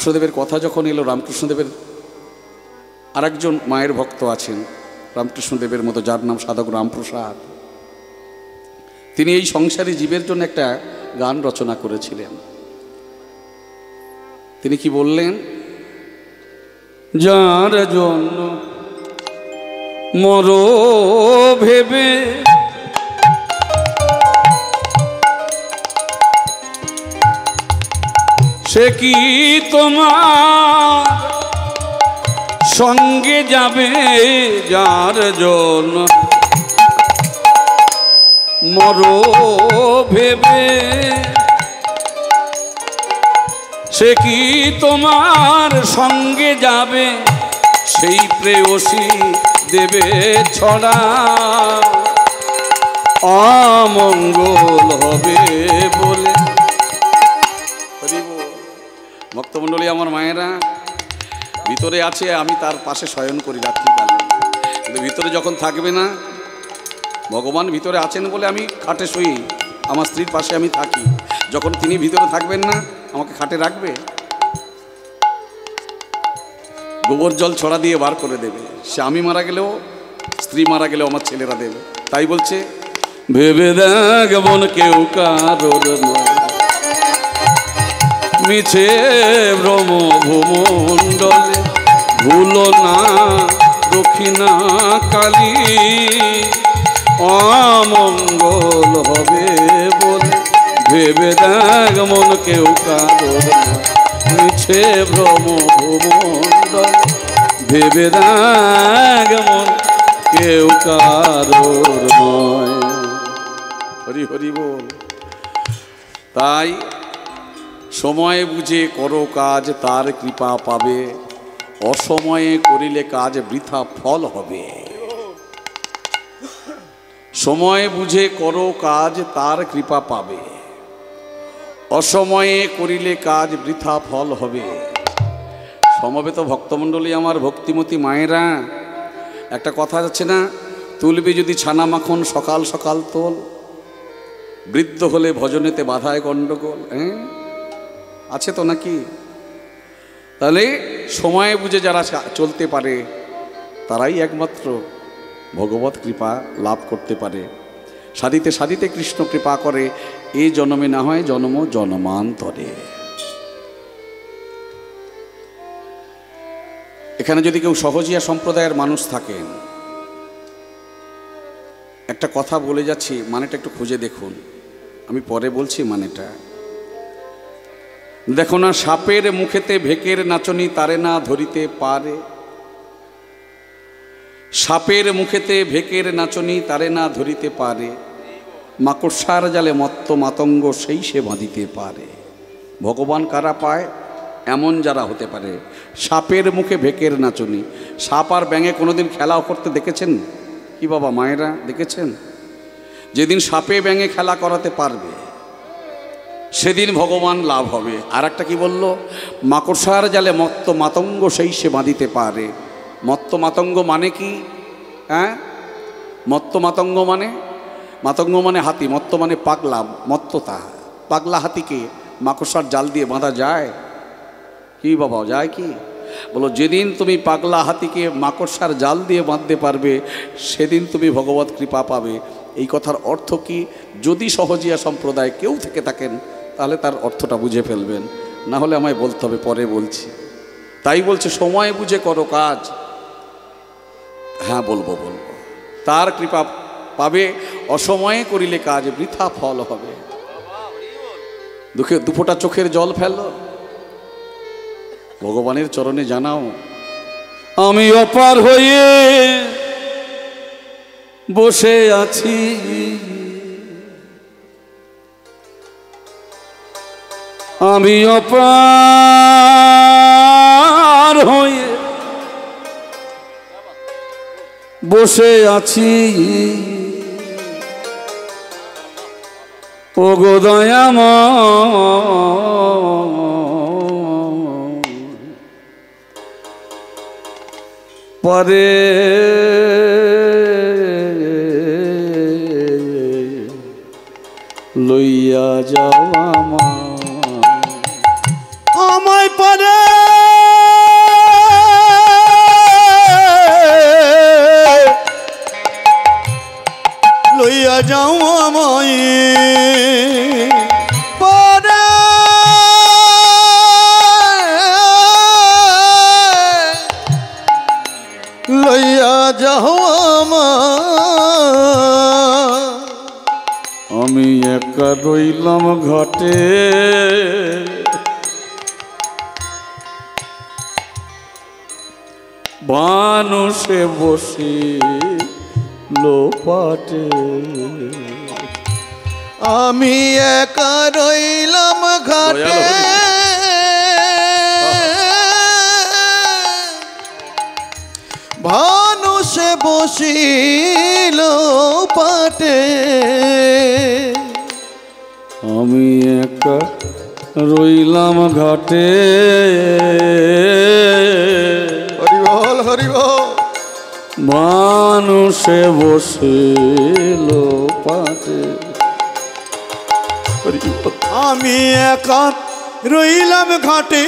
রামকৃষ্ণদেবের কথা যখন এলো, রামকৃষ্ণদেবের আরেকজন মায়ের ভক্ত আছেন রামকৃষ্ণদেবের মতো, যার নাম সাধক রামপ্রসাদ। তিনি এই সংসারী জীবের জন্য একটা গান রচনা করেছিলেন। তিনি কি বললেন? যার জন্য মরো ভেবে সে কি তোমার সঙ্গে যাবে? যার জন্য মরো ভেবে সে কি তোমার সঙ্গে যাবে? সেই প্রেয়সী দেবে ছড়া, অমঙ্গল হবে বলে। ভক্তমণ্ডলী, আমার মায়েরা ভিতরে আছে, আমি তার পাশে শয়ন করি রাত্রিকালে, কিন্তু ভিতরে যখন থাকবে না, ভগবান ভিতরে আছেন বলে আমি খাটে শুই, আমার স্ত্রীর পাশে আমি থাকি। যখন তিনি ভিতরে থাকবেন না, আমাকে খাটে রাখবে? গোবর জল ছড়া দিয়ে বার করে দেবে। সে আমি মারা গেলেও, স্ত্রী মারা গেলেও আমার ছেলেরা দেবে। তাই বলছে, ভেবে দেখ মন কেউ কারোর নয়, মিছে ভ্রম ভূমণ্ডলে ভুলো না দক্ষিণা কালী, অমঙ্গল হবে বলে। ভেবে দেখ মন কেউ কারোর নয়, মিছে ভ্রম ভূমণ্ডল, ভেবে দেখ মন কেউ কারোর নয়। হরি হরি বল। তাই সময় বুঝে করো কাজ, তার কৃপা পাবে। অসময়ে করিলে কাজ বৃথা ফল হবে। সময় বুঝে করো কাজ, তার কৃপা পাবে। অসময়ে করিলে কাজ বৃথা ফল হবে। সমবেত ভক্তমণ্ডলী, আমার ভক্তিমতী মায়েরা, একটা কথা আছে না, তুলবি যদি ছানা মাখন সকাল সকাল তোল, বৃদ্ধ হলে ভজনেতে বাধায় গণ্ডগোল। হ্যাঁ, আছে তো নাকি? তাহলে সময় বুঝে যারা চলতে পারে তারাই একমাত্র ভগবত কৃপা লাভ করতে পারে। সাধিতে সাধিতে কৃষ্ণ কৃপা করে, এই জন্মে না হয় জন্ম জন্মান্তরে। এখানে যদি কেউ সহজিয়া সম্প্রদায়ের মানুষ থাকেন, একটা কথা বলে যাচ্ছি, মানেটা একটু খুঁজে দেখুন, আমি পরে বলছি মানেটা। দেখো না, সাপের মুখেতে ভেকের নাচনি তারে না ধরিতে পারে। সাপের মুখেতে ভেকের নাচনি তারে না ধরিতে পারে। মাকড়সার জালে মত্ত মাতঙ্গ সেই সে বাঁধিতে পারে। ভগবান কারা পায়? এমন যারা হতে পারে। সাপের মুখে ভেকের নাচনি। সাপ আর ব্যাঙে কোনোদিন খেলাও করতে দেখেছেন কি বাবা মায়েরা? দেখেছেন? যেদিন সাপে ব্যাঙে খেলা করাতে পারবে, সেদিন ভগবান লাভ হবে। আর একটা কি বলল? মাকড়সার জালে মত্ত মাতঙ্গ সেই সে বাঁধিতে পারে। মত্ত মাতঙ্গ মানে কি? হ্যাঁ, মত্ত মাতঙ্গ মানে, মাতঙ্গ মানে হাতি, মত্ত মানে পাগলা, মত্ততা। পাগলা হাতিকে মাকড়সার জাল দিয়ে বাঁধা যায় কি বাবা? যায় কি? বলো, যেদিন তুমি পাগলা হাতিকে মাকড়সার জাল দিয়ে বাঁধতে পারবে, সেদিন তুমি ভগবত কৃপা পাবে। এই কথার অর্থ কি? যদি সহজিয়া সম্প্রদায় কেউ থেকে থাকেন, তাহলে তার অর্থটা বুঝে ফেলবেন, না হলে আমায় বলতে হবে, পরে বলছি। তাই বলছে সময় বুঝে করো কাজ। হ্যাঁ, বলবো। তার কৃপা পাবে। অসময়ে করিলে কাজ বৃথা ফল হবে। দুফোঁটা চোখের জল ফেলো, ভগবানের চরণে জানাও, আমি অপার হয়ে বসে আছি, আমি অপার হয়ে বসে আছি, ওগো দয়াময়, পরে লইয়া যাও আমায় পরে রইলাম ঘাটে মানুষে বসে লোপাটে আমি একা রইলাম ঘাটে মানুষে বসিল পাটে আমি একা রইলাম ঘাটে হরিবল হরিবল মানুষে বসিল পাটে আমি একা রইলাম ঘাটে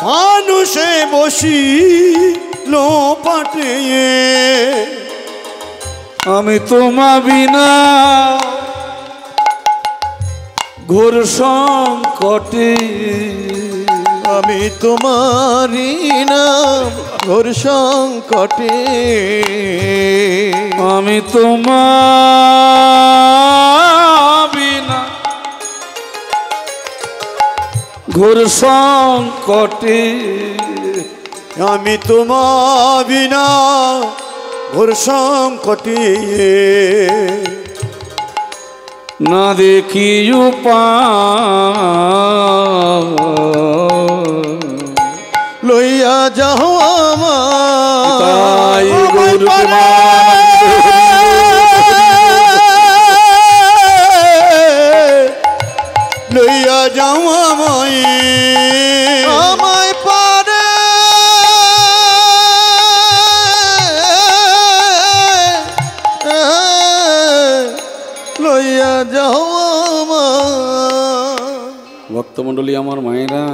মানুষে বসিল পাটে আমি তোমা বিনা ঘোর সংকটে আমি তোমারি নাম ঘোর সংকটে আমি তোমার বিনা ঘোর সংকটে আমি তোমার বিনা ঘোর সংকটে না দেখি লইয়া যাও তাই লইয়া যাও আমায় পারে লইয়া যাও ভক্তমণ্ডলী আমার মায়েরা,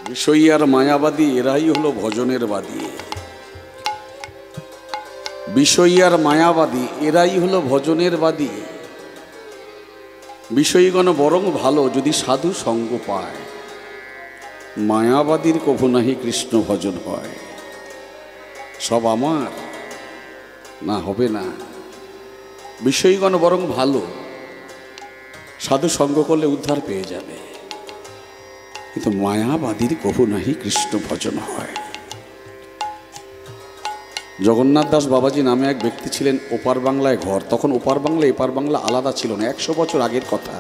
বিষয়ী আর মায়াবাদী এরাই হলো ভজনের বাদী। বিষয়ী আর মায়াবাদী এরাই হলো ভজনের বাদী। বিষয়ীগণ বরং ভালো যদি সাধু সঙ্গ পায়, মায়াবাদীর কভু নাহি কৃষ্ণ ভজন হয়। সব আমার না, হবে না। বিষয়ীগণ বরং ভালো, সাধু সঙ্গ করলে উদ্ধার পেয়ে যাবে, কিন্তু মায়াবাদীর কভু নাহি কৃষ্ণ ভজন হয়। জগন্নাথ দাস বাবাজি নামে এক ব্যক্তি ছিলেন, ওপার বাংলায় ঘর। তখন ওপার বাংলা এপার বাংলা আলাদা ছিল না, 100 বছর আগের কথা।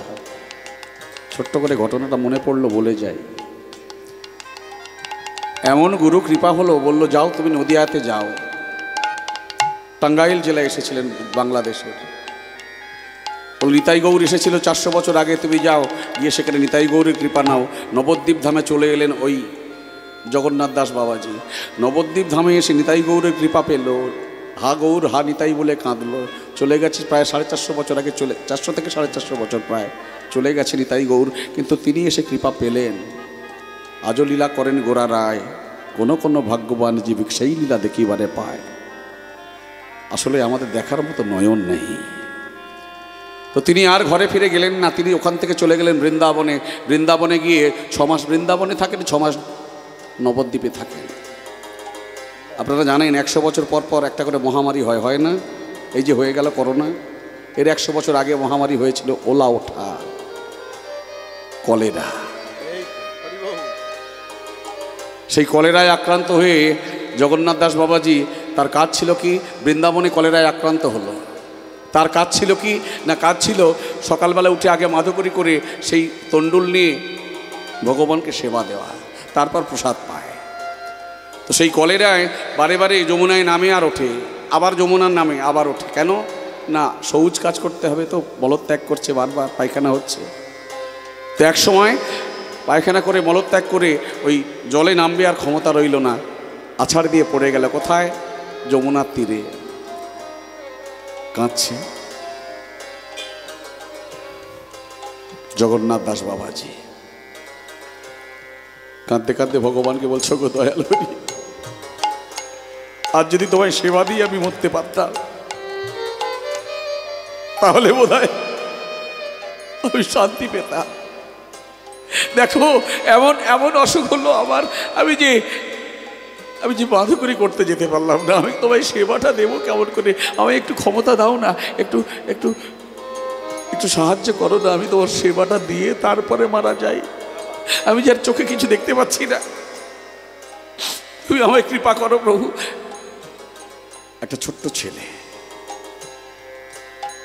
ছোট্ট করে ঘটনাটা মনে পড়লো, বলে যাই। এমন গুরু কৃপা হলো, বলল যাও তুমি নদিয়াতে যাও। টাঙ্গাইল জেলায় এসেছিলেন বাংলাদেশের। নিতাই গৌর এসেছিল 400 বছর আগে, তুমি যাও, গিয়ে সেখানে নিতাই গৌরের কৃপা নাও। নবদ্বীপ ধামে চলে এলেন ওই জগন্নাথ দাস বাবাজি। নবদ্বীপ ধামে এসে নিতাই গৌরের কৃপা পেল। হা গৌর হা নিতাই বলে কাঁদলো। চলে গেছে প্রায় 450 বছর আগে, 400 থেকে 450 বছর প্রায় চলে গেছে নিতাই গৌর, কিন্তু তিনি এসে কৃপা পেলেন। আজও লীলা করেন গোরা রায়, কোনো কোনো ভাগ্যবান জীবিক সেই লীলা দেখিবারে পায়। আসলে আমাদের দেখার মতো নয়ন নেই। তো তিনি আর ঘরে ফিরে গেলেন না, তিনি ওখান থেকে চলে গেলেন বৃন্দাবনে। বৃন্দাবনে গিয়ে 6 মাস বৃন্দাবনে থাকেন, 6 মাস নবদ্বীপে থাকেন। আপনারা জানেন 100 বছর পর পর একটা করে মহামারী হয় না? এই যে হয়ে গেল করোনা, এর 100 বছর আগে মহামারী হয়েছিল ওলা ওঠা, কলেরা। সেই কলেরায় আক্রান্ত হয়ে জগন্নাথ দাস বাবাজি, তার কাজ ছিল কি? বৃন্দাবনে কলেরায় আক্রান্ত হলো। তার কাজ ছিল কি না, কাজ ছিল সকালবেলা উঠে আগে মাধুকরী করে সেই তণ্ডুল নিয়ে ভগবানকে সেবা দেওয়া, তারপর প্রসাদ পায়। তো সেই কলেরায় বারে বারে যমুনায় নামে আর ওঠে, আবার যমুনার নামে আবার ওঠে। কেন না, শৌচ কাজ করতে হবে, তো মলত্যাগ করছে বারবার, পায়খানা হচ্ছে। তো এক সময় পায়খানা করে মলত্যাগ করে ওই জলে নামবে আর ক্ষমতা রইল না, আছাড় দিয়ে পড়ে গেল কোথায়? যমুনার তীরে কাঁদছে জগন্নাথ দাস বাবাজি। কাঁদতে কাঁদতে ভগবানকে বলছো, গো দয়ালু, আজ যদি তোমায় সেবা দিয়ে আমি মরতে পারতাম, তাহলে বোধহয় আমি শান্তি পেতাম। দেখো এমন এমন অসুখ হলো আমার, আমি যে আমি যে বাঁধকরি করতে যেতে পারলাম না, আমি তোমায় সেবাটা দেবো কেমন করে? আমায় একটু ক্ষমতা দাও না, একটু একটু একটু সাহায্য করো না, আমি তোমার সেবাটা দিয়ে তারপরে মারা যাই। আমি যার চোখে কিছু দেখতে পাচ্ছি না, তুমি আমায় কৃপা করো প্রভু। একটা ছোট্ট ছেলে,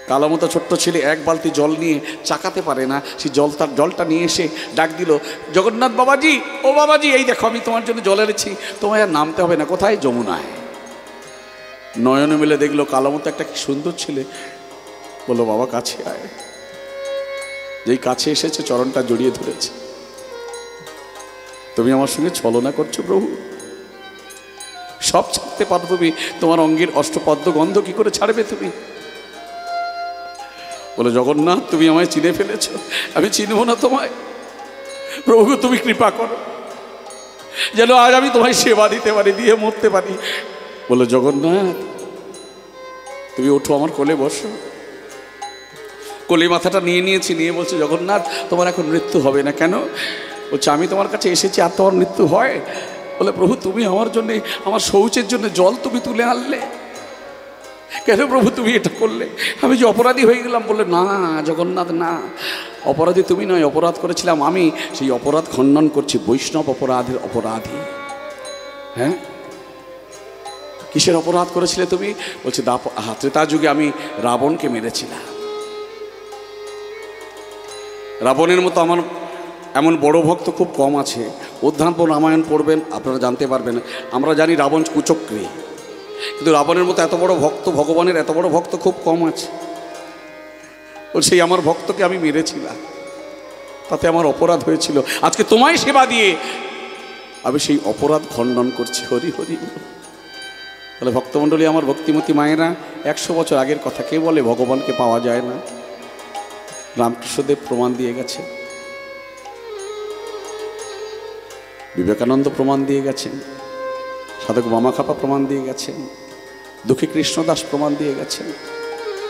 কালামতো ছোট্ট ছেলে, এক বালতি জল নিয়ে চাকাতে পারে না, সেই জলটা নিয়ে এসে ডাক দিল, জগন্নাথ বাবাজি, ও বাবাজি, এই দেখো আমি তোমার জন্য জল এনেছি, তোমায় আর নামতে হবে না। কোথায়? যমুনায়। নয়নে মিলে দেখলো কালামতো একটা কি সুন্দর ছেলে, বললো বাবা কাছে আয়। যেই কাছে এসেছে চরণটা জড়িয়ে ধরেছে, তুমি আমার সঙ্গে ছলনা করছো প্রভু, সব ছাড়তে পারো তুমি, তোমার অঙ্গের অষ্টপদ্ম গন্ধ কি করে ছাড়বে তুমি? বলে জগন্নাথ তুমি আমায় চিনে ফেলেছ, আমি চিনব না তোমায়, প্রভু তুমি কৃপা করো যেন আজ আমি তোমায় সেবা দিতে পারি, দিয়ে মরতে পারি। বলে জগন্নাথ তুমি ওঠো, আমার কোলে বসো। কোলে মাথাটা নিয়ে নিয়েছি, নিয়ে বলছে জগন্নাথ তোমার এখন মৃত্যু হবে না। কেন? বলছে আমি তোমার কাছে এসেছি আর তোমার মৃত্যু হয়? বলে প্রভু তুমি আমার জন্যে, আমার শৌচের জন্য জল তুমি তুলে আনলে, কেন প্রভু তুমি এটা করলে? আমি যে অপরাধী হয়ে গেলাম। বললে না জগন্নাথ না, অপরাধী তুমি নয়, অপরাধ করেছিলাম আমি, সেই অপরাধ খণ্ডন করছি, বৈষ্ণব অপরাধের অপরাধী। হ্যাঁ, কিসের অপরাধ করেছিলে তুমি? বলছে ত্রেতা যুগে আমি রাবণকে মেরেছিলাম। রাবণের মতো আমার এমন বড় ভক্ত খুব কম আছে। অধ্যাত্ম রামায়ণ পড়বেন আপনারা জানতে পারবেন। আমরা জানি রাবণ কুচক্রী, কিন্তু রাবণের মতো এত বড় ভক্ত, ভগবানের এত বড় ভক্ত খুব কম আছে। সেই আমার ভক্তকে আমি মেরেছিলাম, তাতে আমার অপরাধ হয়েছিল। আজকে তোমায় সেবা দিয়ে আমি সেই অপরাধ খণ্ডন করছি। হরি হরি। তাহলে ভক্তমণ্ডলী, আমার ভক্তিমতী মায়েরা, 100 বছর আগের কথা। কে বলে ভগবানকে পাওয়া যায় না? রামকৃষ্ণদেব প্রমাণ দিয়ে গেছে, বিবেকানন্দ প্রমাণ দিয়ে গেছেন, সাধক বামাখাপা প্রমাণ দিয়ে গেছেন, দুঃখী কৃষ্ণদাস প্রমাণ দিয়ে গেছেন।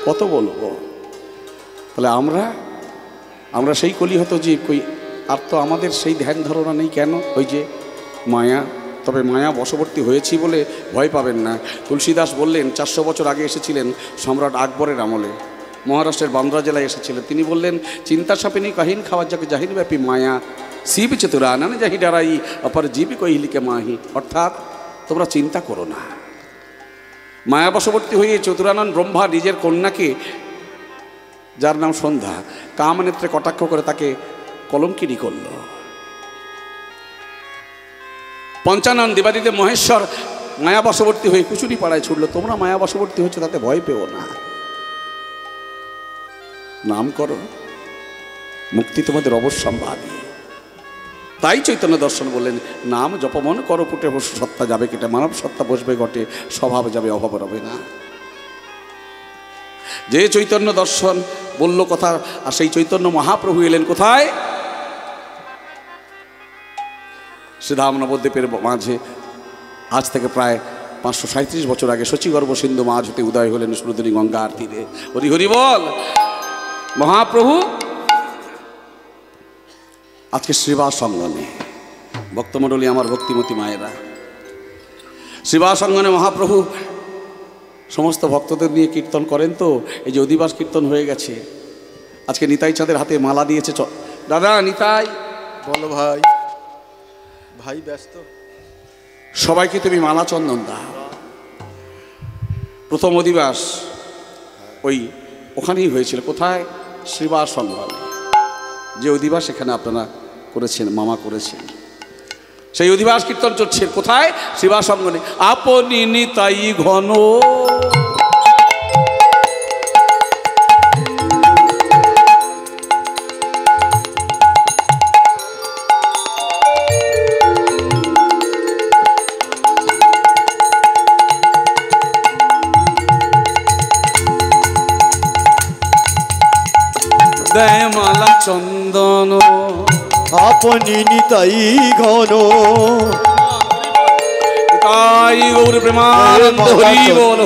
কত বলবো? তাহলে আমরা সেই কলিহত জীব, কই আর তো আমাদের সেই ধ্যান ধারণা নেই। কেন? ওই যে মায়া। তবে মায়া বশবর্তী হয়েছি বলে ভয় পাবেন না। তুলসীদাস বললেন, 400 বছর আগে এসেছিলেন সম্রাট আকবরের আমলে, মহারাষ্ট্রের বান্দ্রা জেলায় এসেছিলেন। তিনি বললেন, চিন্তা সাপিনী কাহিন খাওয়ার যাকে জাহির ব্যাপী মায়া, শিব চতুরা না যাহি ডারাই অপর জীবী কহিলিকে মাহি। অর্থাৎ তোমরা চিন্তা করো না। মায়া বশবর্তী হয়ে চতুরানন ব্রহ্মা নিজের কন্যাকে, যার নাম সন্ধ্যা, কামনেত্রে কটাক্ষ করে তাকে কলঙ্কিনী করল। পঞ্চানন দেবাদিদেব মহেশ্বর মায়া বশবর্তী হয়ে কুচুরি পাড়ায় ছুটল। তোমরা মায়া বশবর্তী হচ্ছে, তাতে ভয় পেও না, নাম করো, মুক্তি তোমাদের অবশ্যম্ভাবী। তাই চৈতন্য দর্শন বললেন, নাম জপমন করো পুটে বসু সত্তা যাবে কেটে, মানব সত্তা বসবে ঘটে, স্বভাব যাবে অভাব রবে না। যে চৈতন্য দর্শন বলল কথা, আর সেই চৈতন্য মহাপ্রভু এলেন কোথায়? শ্রীধাম নবদ্বীপের মাঝে। আজ থেকে প্রায় 537 বছর আগে শচীগর্ভ সিন্ধু মাঝ হতে উদয় হলেন সুরধনী গঙ্গার তীরে। হরি হরি বল। মহাপ্রভু আজকে শ্রীবাস অঙ্গনে, ভক্তমণ্ডলী আমার ভক্তিমতী মায়েরা, শ্রীবাস অঙ্গনে মহাপ্রভু সমস্ত ভক্তদের নিয়ে কীর্তন করেন। তো এই যে অধিবাস কীর্তন হয়ে গেছে, আজকে নিতাই চাঁদের হাতে মালা দিয়েছে। দাদা নিতাই, বলো ভাই। ভাই ব্যস্ত। সবাইকে তুমি মালা চন্দন দাও। প্রথম অধিবাস ওখানেই হয়েছিল। কোথায়? শ্রীবাস অঙ্গনে। যে অধিবাস এখানে আপনারা করেছেন, মামা করেছেন, সেই অধিবাস কীর্তন চলছে কোথায়? শ্রীবাস অঙ্গনে। আপনি নিতাই ঘন দেয় মালা চন্দন, আপনি নিতাই ঘন, তাই গৌর প্রেমানন্দ হরি বল।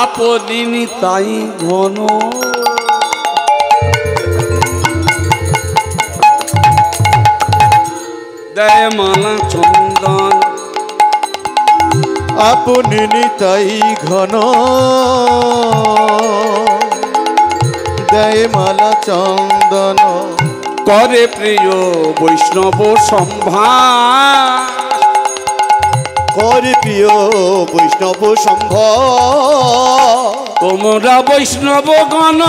আপনি নিতাই ঘন, দেয় মালা চন্দন। আপনি নিতাই ঘন দেয় মালা চন্দন। করে প্রিয় বৈষ্ণব সম্ভার, করে প্রিয় বৈষ্ণব সম্ভব। তোমরা বৈষ্ণব গণ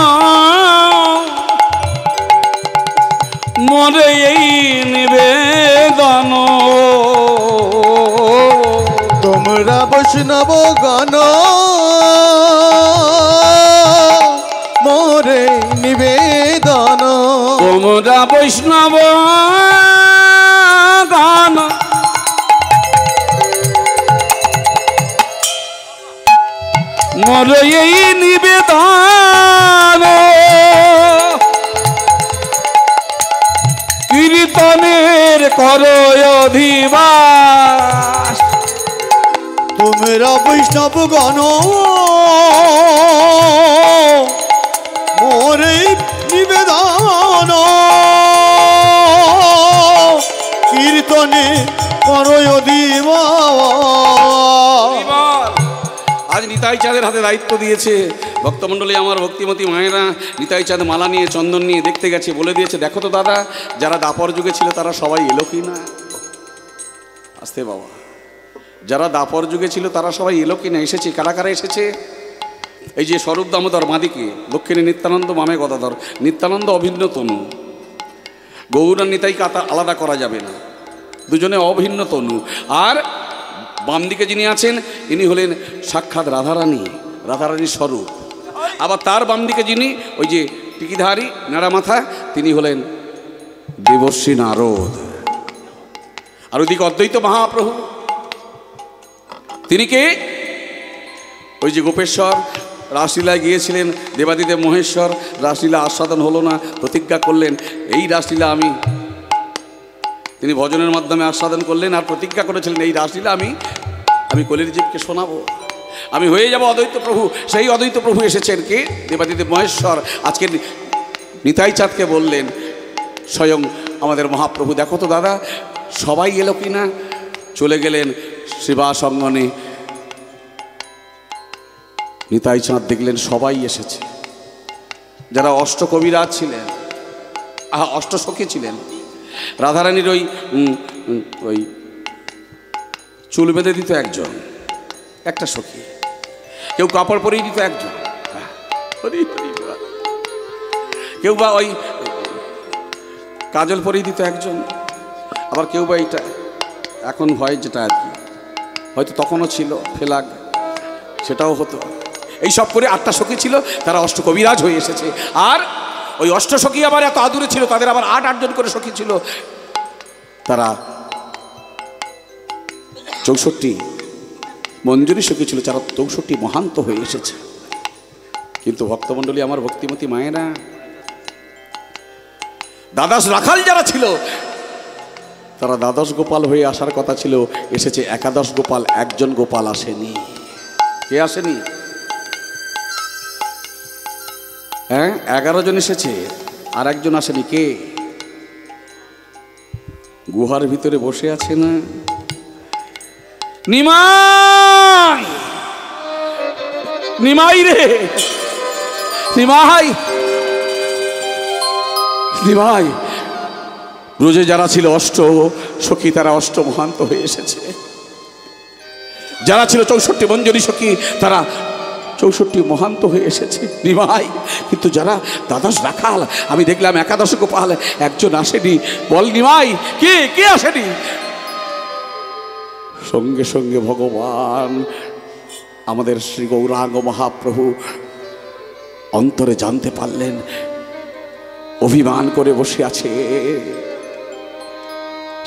মরে এই নিবেদন। তোমরা বৈষ্ণব গণ মোরে নিবেদন। তোমরা বৈষ্ণব গণ মরে এই নিবেদন। কীর্তনের করো অধিবাস। তোমরা বৈষ্ণব গণ মোরে নিবেদন। কীর্তনে করয় দিবা। আজ নিতাই চাঁদের হাতে দায়িত্ব দিয়েছে ভক্তমণ্ডলী, আমার ভক্তিমতী মায়েরা নিতাই চাঁদ মালা নিয়ে চন্দন নিয়ে দেখতে গেছে, বলে দিয়েছে দেখো তো দাদা, যারা দাপর যুগে ছিল তারা সবাই এলো কি না। আসতে বাবা, যারা দাপর যুগে ছিল তারা সবাই এলো কি না, এসেছে। কারা কারা এসেছে? এই যে স্বরূপ দামোদর মাদিকে, দক্ষিণে নিত্যানন্দ, বামে গদাধর। নিত্যানন্দ অভিন্ন তনু, গৌর আর নিতাইকে আলাদা করা যাবে না, দুজনে অভিন্ন তনু। আর বাম দিকে যিনি আছেন ইনি হলেন সাক্ষাৎ রাধারানী, রাধারানীর স্বরূপ। আবার তার বাম দিকে যিনি, ওই যে টিকিধারী নেড়া মাথা, তিনি হলেন দেবর্ষী নারদ। আর ওইদিকে অদ্বৈত মহাপ্রভু, তিনি কে? ওই যে গোপেশ্বর রাসলীলায় গিয়েছিলেন, দেবাদিদেব মহেশ্বর, রাসলীলা আস্বাদন হলো না, প্রতিজ্ঞা করলেন এই রাসলীলা আমি, তিনি ভজনের মাধ্যমে আস্বাদন করলেন আর প্রতিজ্ঞা করেছিলেন এই রাসলীলা আমি কলির জীবকে শোনাবো, আমি হয়ে যাব অদ্বৈত প্রভু। সেই অদ্বৈত প্রভু এসেছেন কে? দেবাদিদেব মহেশ্বর। আজকে নিতাই চাঁদকে বললেন স্বয়ং আমাদের মহাপ্রভু, দেখো তো দাদা সবাই এলো কি না। চলে গেলেন শিবাস অঙ্গনে, নিতাই চাঁদ দেখলেন সবাই এসেছে। যারা অষ্টকবিরাজ ছিলেন, অষ্টসখী ছিলেন, রাধারানীর ওই চুল বেঁধে দিত একজন, একটা সখী, কেউ কাপড় পরিয়ে দিত একজন, কেউ বা ওই কাজল পরিয়ে দিত একজন, আবার কেউ বা এইটা এখন হয় যেটা আর কি, হয়তো তখনও ছিল ফেলাগ, সেটাও হতো। এই সব করে 8টা সখী ছিল, তারা অষ্টকবিরাজ হয়ে এসেছে। আর ওই অষ্টসখী আবার এত আদুরে ছিল, তাদের আবার 8 করে সখী ছিল, তারা 64 মঞ্জুরি সখী ছিল, যারা 64 মহান্ত হয়ে এসেছে। কিন্তু ভক্তমণ্ডলী, আমার ভক্তিমতী মায়েরা, দ্বাদশ রাখাল যারা ছিল তারা দ্বাদশ গোপাল হয়ে আসার কথা ছিল, এসেছে একাদশ গোপাল, একজন গোপাল আসেনি। কে আসেনি? হ্যাঁ, 11 জন এসেছে, আর একজন আসেনি। কে? গুহার ভিতরে বসে আছে না নিমাই, নিমাই রে নিমাই, নিমাই। ব্রজে যারা ছিল অষ্ট সখী, তারা অষ্ট মহান্ত হয়ে এসেছে। যারা ছিল 64 মঞ্জুরি সখী, তারা 64 মহান্ত হয়ে এসেছে নিমাই। কিন্তু যারা দ্বাদশ রাখাল, আমি দেখলাম একাদশ গোপাল, একজন আসেনি। বল নিমাই, কে আসেনি? সঙ্গে সঙ্গে ভগবান আমাদের শ্রী গৌরাঙ্গ মহাপ্রভু অন্তরে জানতে পারলেন, অভিমান করে বসে আছে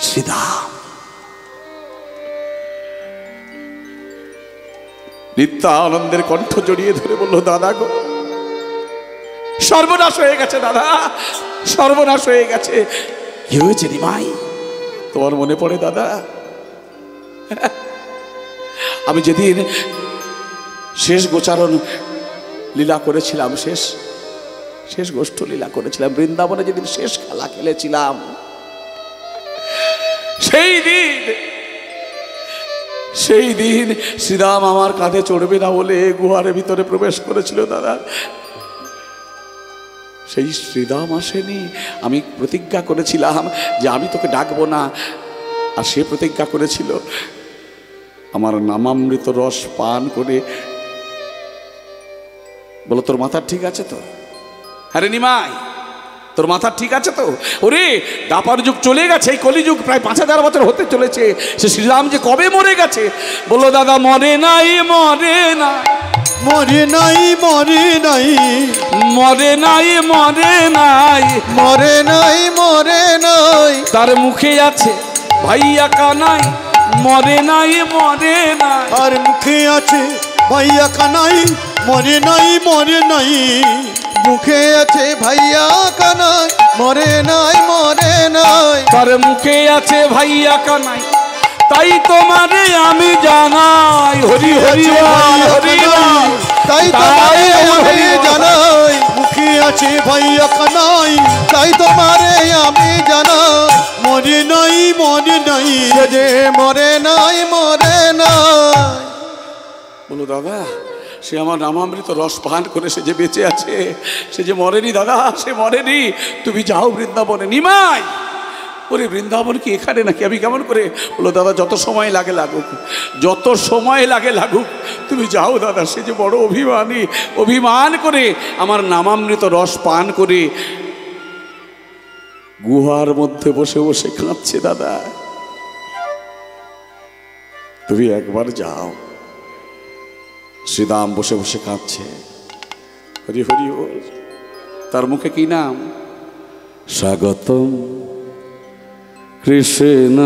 শ্রীদাম। নিত্যানন্দের কণ্ঠ জড়িয়ে ধরে বলল, দাদা গো, সর্বনাশ হয়ে গেছে দাদা, সর্বনাশ হয়ে গেছে। কি হয়েছে নিমাই? তোমার মনে পড়ে দাদা, আমি যেদিন শেষ গোচারণ লীলা করেছিলাম, শেষ গোষ্ঠ লীলা করেছিলাম, বৃন্দাবনে যেদিন শেষ খেলা খেলেছিলাম, সেই দিন শ্রীরাম আমার কাঁধে চড়বে না বলে গুহারের ভিতরে প্রবেশ করেছিল দাদা। সেই শ্রীরাম আসেনি। আমি প্রতিজ্ঞা করেছিলাম যে আমি তোকে ডাকবো না, আর সে প্রতিজ্ঞা করেছিল আমার নামামৃত রস পান করে। বলো তোর মাথা ঠিক আছে তো? আরে নিমাই, তোর মাথা ঠিক আছে তো? ওরে দাপার যুগ চলে গেছে, এই কলিযুগ প্রায় 5000 বছর হতে চলেছে। সে শ্রীরাম যে কবে মরে গেছে? বললো দাদা মরে নাই, মরে না, মরে নাই, মরে নাই, মরে নাই, মরে নাই, মরে নাই, মরে নাই, তার মুখে আছে ভাইয়া কানাই, মরে নাই, মরে নাই, আর মুখে আছে ভাইয়া কানাই, মরে নাই, মরে নাই, মুখে আছে ভাইয়া কানাই, মরে নাই, মরে নাই, তার মুখে আছে ভাইয়া কানাই, তাই তোমারে আমি জানাই। হরি হরি বল, হরি বল, তাই তোমারে আমি জানাই। মুখে আছে ভাইয়া কানাই, তাই তোমারে আমি জানাই। মরে নাই, মরে নাই, যে মরে নাই, মরে নাই। বলো দাদা সে আমার নামামৃত রস পান করে সে যে বেঁচে আছে, সে যে মরেনি দাদা, সে মরেনি। তুমি যাও বৃন্দাবনে। নিমাই, ওরে বৃন্দাবন কি এখানে নাকি? আমি কেমন করে? বলো দাদা যত সময় লাগে লাগুক, যত সময় লাগে লাগুক, তুমি যাও দাদা। সে যে বড় অভিমানী, অভিমান করে আমার নামামৃত রস পান করে গুহার মধ্যে বসে বসে কাঁদছে দাদা। তুমি একবার যাও। শ্রীরাম বসে বসে কাঁদছে। হরি হরি বল। তার মুখে কি নাম? স্বাগতম কৃষ্ণ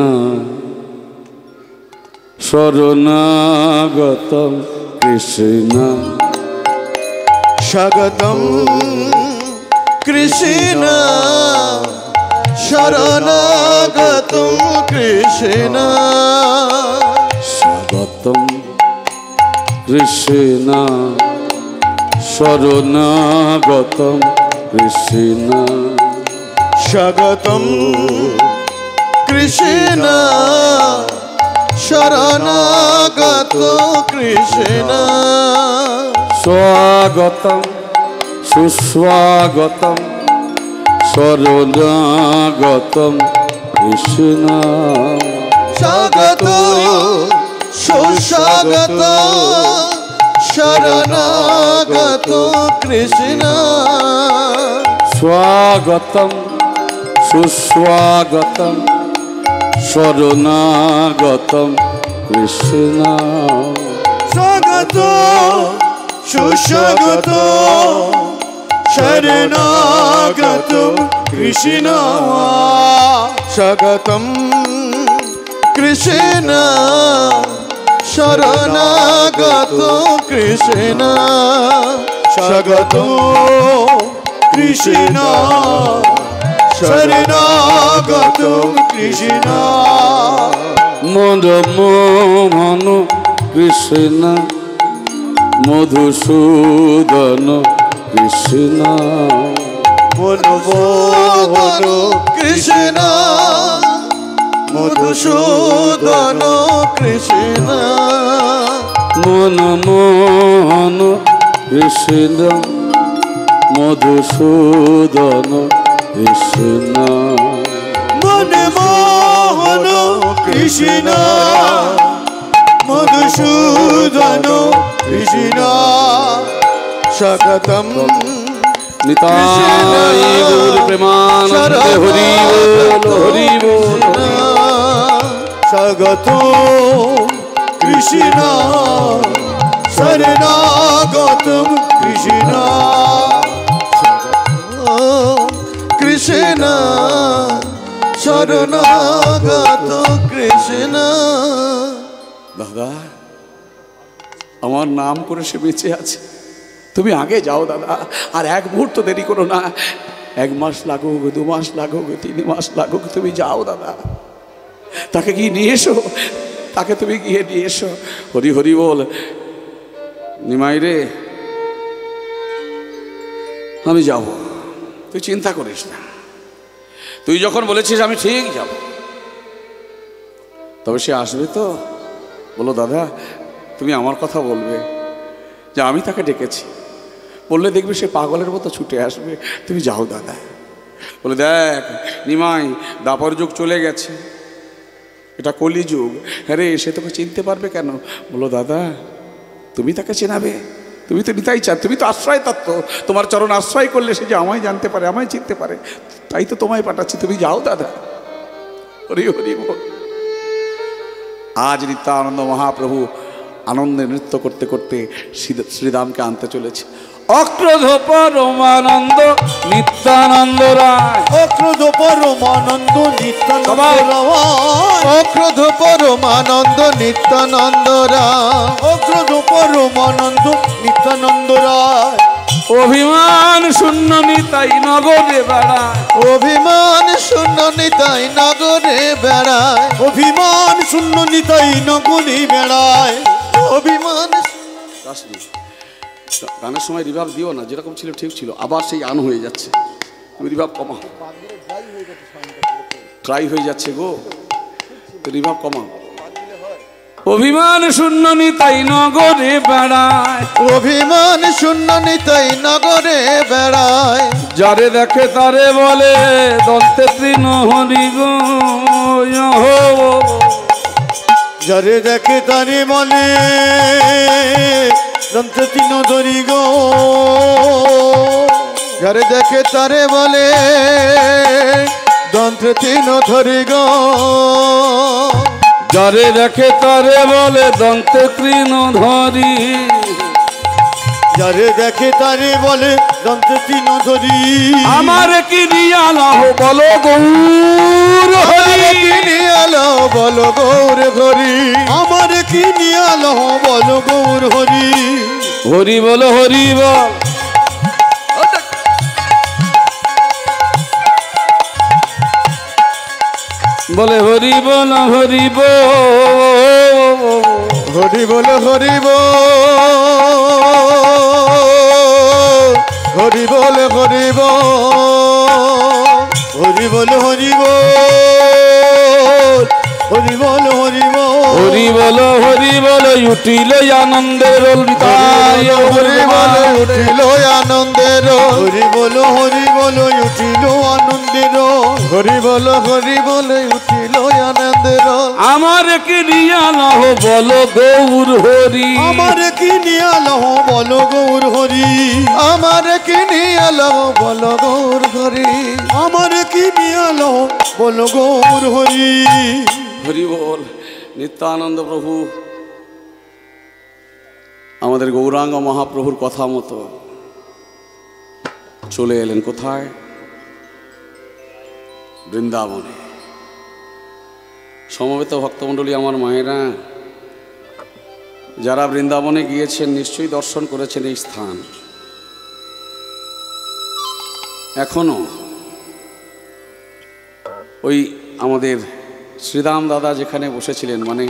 শরণাগতম কৃষ্ণ, স্বাগতম কৃষ্ণ শরণাগতম কৃষ্ণ, স্বাগতম কৃষ্ণ শরণাগতম কৃষ্ণ, স্বাগতম কৃষ্ণ শরণাগত কৃষ্ণ, স্বাগতম সুস্বাগতম শরণাগতম কৃষ্ণ, স্বাগত সুস্বাগত শরণাগত কৃষ্ণ, স্বাগতম সুস্বাগতম শরণাগতম কৃষ্ণ, স্বাগত সুস্বাগত শরণাগত কৃষ্ণ, স্বাগতম কৃষ্ণ শরণাগত কৃষ্ণ, স্বাগত কৃষ্ণ শরণাগত কৃষ্ণ, মদমোহন কৃষ্ণ মধুসূদন কৃষ্ণ, মনমোহন কৃষ্ণ মধুসূদন কৃষ্ণ, মনমোহন কৃষ্ণ মধুসূদন কৃষ্ণ, মনমোহন কৃষ্ণ মধুসূদন কৃষ্ণ, স্বাগতম নিতাই গৌর প্রেমানন্দে হরি বল, হরি বল। স্বাগত কৃষ্ণ শরণাগত কৃষ্ণ, কৃষ্ণ শরণাগত কৃষ্ণ। দাদা আমার নাম করে সে বেঁচে আছে। তুমি আগে যাও দাদা, আর এক মুহূর্ত দেরি করো না। 1 মাস লাগুক, 2 মাস লাগুক, 3 মাস লাগুক, তুমি যাও দাদা। তাকে গিয়ে নিয়ে এসো, তাকে তুমি গিয়ে নিয়ে এসো। হরি হরি বল। নিমাই রে, আমি যাব, তুই চিন্তা করিস না। তুই যখন বলেছিস আমি ঠিক যাব, তবে সে আসবে তো? বলো দাদা তুমি আমার কথা বলবে যে আমি তাকে ডেকেছি, বললে দেখবে সে পাগলের মতো ছুটে আসবে। তুমি যাও দাদা। বলে দেখ নিমাই, দাপর যুগ চলে গেছে, এটা কলিযুগ। হ্যাঁ রে, সে তোকে চিনতে পারবে কেন? বলো দাদা তুমি তাকে চেনাবে? তুমি তো নিতাই চান, তুমি তো আশ্রয় তত্ত্ব, তোমার চরণ আশ্রয় করলে সে যে আমায় জানতে পারে, আমায় চিনতে পারে, তাই তো তোমায় পাঠাচ্ছি, তুমি যাও দাদা। হরি হরি বল। আজ নিত্যানন্দ মহাপ্রভু আনন্দে নৃত্য করতে করতে শ্রীরামকে আনতে চলেছে। অক্রোধ পরমানন্দ নিত্যানন্দ রায়, অক্রোধ পরমানন্দ নিত্যানন্দ রায়, অক্রোধ পরমানন্দ নিত্যানন্দ রায়, অক্রোধ পরমানন্দ নিত্যানন্দ রায়। অভিমান শূন্য নিতাই নগরে বেড়ায়, অভিমান শূন্য নিতাই নগরে বেড়ায়, অভিমান শূন্য নিতাই নগরে বেড়ায়, অভিমান। গানের সময় রিভাব দিও না, যেরকম ছিল ঠিক ছিল, আবার সেই আন হয়ে যাচ্ছে। তুমি রিভাব কমাও, ট্রাই হয়ে যাচ্ছে গো, রিভাব কমাও। অভিমান শূন্য নিতাই নগরে বেড়ায়, অভিমান শূন্য নিতাই নগরে বেড়ায়, যারে দেখে তারে বলে দন্তে তৃণ হরি গো, যারে দেখে তারে বলে দন্তে তৃণ ধরি গো, যারে দেখে তারে বলে দন্তে তৃণ ধরি গো, যারে দেখে তারে বলে দন্তে তৃণ ধরি, যারে দেখে তারে বলে দন্তে তৃণ ধরি। আমার কি নিয়ালাহ বলো গৌর হরি, কি নিয়ালো বলো গৌর হরি, আমার কি নিয়ালো বলো গৌর হরি, হরি বলো হরি বল। বলে হরি বল হরি বল, হরি বল হরি বল, হরি বল হরি বল, হরি বল হরি বল, হরি বল হরি বল, হরি বল হরি বল উঠিল আনন্দের হৃদয়, হরি বল উঠিল আনন্দের, হরি বল হরি বল উঠিল আনন্দের, হরি বল হরি বল উঠিল আনন্দের। আমার কি নিয়ালাহ বলো গৌর হরি, আমার কি নিয়ালো বলো গৌর হরি, আমার কি নিয়ালো বলো গৌর হরি, আমার কি নিয়ালো বলো গৌর হরি। হরি বল। নিত্যানন্দ প্রভু আমাদের গৌরাঙ্গ মহাপ্রভুর কথা মতো চলে এলেন কোথায়? বৃন্দাবনে। সমবেত ভক্তমণ্ডলী আমার মায়েরা, যারা বৃন্দাবনে গিয়েছেন নিশ্চয়ই দর্শন করেছেন এই স্থান। এখনো ওই আমাদের শ্রীদাম দাদা যেখানে বসেছিলেন, মানে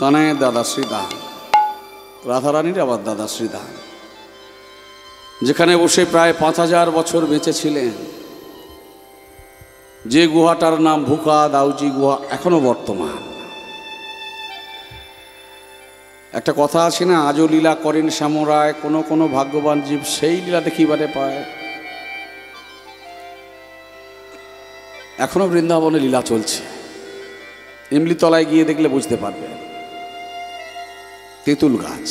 কানাইয়ের দাদা শ্রীদাম, রাধারানীর আবার দাদা শ্রীদাম, যেখানে বসে প্রায় 5000 বছর বেঁচেছিলেন, যে গুহাটার নাম ভুকা দাউজি গুহা এখনো বর্তমান। একটা কথা আছে না, আজও লীলা করেন শ্যামরায়, কোনো কোনো ভাগ্যবান জীব সেই লীলা দেখিবারে পায়। এখনো বৃন্দাবনে লীলা চলছে। ইমলিতলায় গিয়ে দেখলে বুঝতে পারবেন। তেঁতুল গাছ,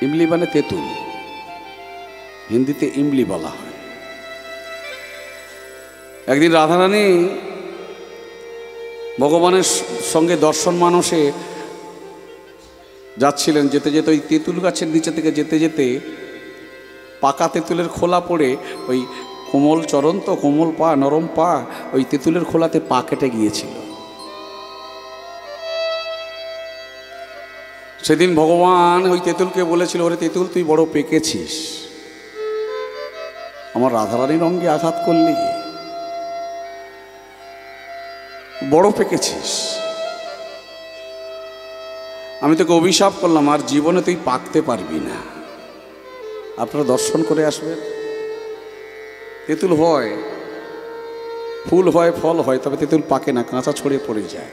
ইমলি মানে তেঁতুল, হিন্দিতে ইমলি বলা হয়। একদিন রাধারানী ভগবানের সঙ্গে দর্শন মানসে যাচ্ছিলেন, যেতে যেতে ওই তেঁতুল গাছের নিচে থেকে যেতে যেতে পাকা তেঁতুলের খোলা পড়ে ওই কোমল চরণ তো, কোমল পা, নরম পা, ওই তেঁতুলের খোলাতে পা কেটে গিয়েছিল। সেদিন ভগবান ওই তেঁতুলকে বলেছিল, ওরে তেঁতুল তুই বড় পেকেছিস, আমার রাধারানীর অঙ্গে আঘাত করলি, বড় পেকেছিস, আমি তোকে অভিশাপ করলাম, আর জীবনে তুই পাকতে পারবি না। আপনারা দর্শন করে আসবেন। তেঁতুল হয় ফুল হয়, ফল হয়, তবে তেঁতুল পাকে না, কাঁচা ছড়ে পড়ে যায়।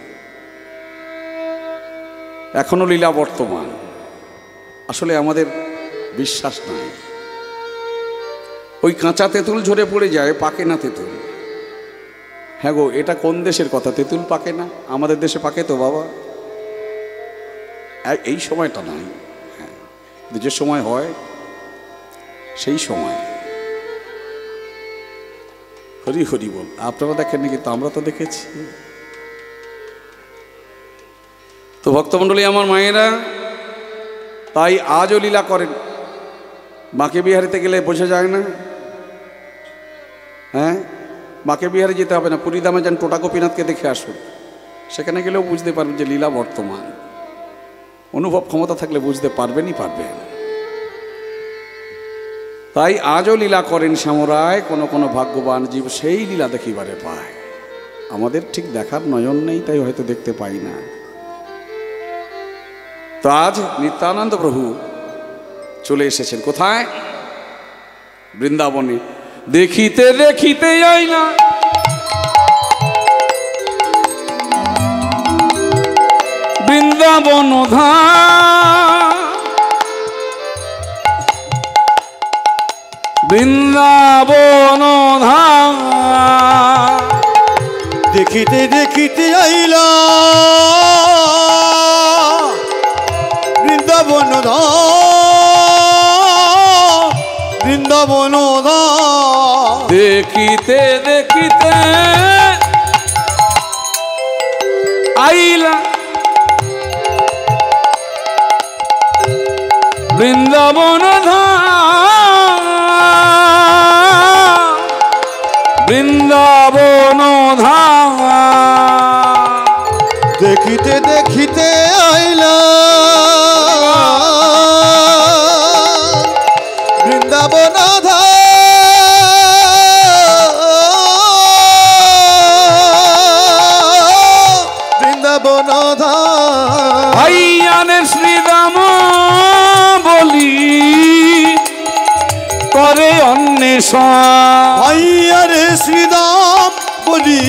এখনো লীলা বর্তমান। আসলে আমাদের বিশ্বাস নাই, ওই কাঁচা তেঁতুল ঝরে পড়ে যায়, পাকে না তেঁতুল। হ্যাঁ গো, এটা কোন দেশের কথা? তেঁতুল পাকে না? আমাদের দেশে পাকে তো বাবা, এই সময়টা নাই। হ্যাঁ, যে সময় হয় সেই সময়। হরি হরি বল। আপনারা দেখেননি, কিন্তু আমরা তো দেখেছি। তো ভক্তমণ্ডলী আমার মায়েরা, তাই আজও লীলা করেন। বাঁকে বিহারিতে গেলে বোঝা যায় না? হ্যাঁ, বাঁকে বিহারে যেতে হবে না, পুরীধামে যান, টোটা গোপীনাথকে দেখে আসুন, সেখানে গেলেও বুঝতে পারবেন যে লীলা বর্তমান। অনুভব ক্ষমতা থাকলে বুঝতে পারবেনই পারবেন। তাই আজও লীলা করেন শ্যামরায়, কোনো কোনো ভাগ্যবান জীব সেই লীলা দেখিবারে পায়। আমাদের ঠিক দেখার নয়ন নেই, তাই হয়তো দেখতে পাই না। তো আজ নিত্যানন্দ প্রভু চলে এসেছেন কোথায়? বৃন্দাবনে। দেখিতে দেখিতে আইলা বৃন্দাবন ধাম, বৃন্দাবন ধাম। দেখিতে দেখিতে আইলা বৃন্দাবন ধাম, বৃন্দাবন ধাম। দেখিতে দেখিতে আইলা বৃন্দাবন ধাম, বৃন্দাবন ধাম। দেখিতে দেখিতে আইলা বৃন্দাবন ধাম, বৃন্দাবন ধাম। ভাইয়ানে শ্রীরাম বলি করে অন্বেষণ, ভাইয়ারে শ্রীরাম বলি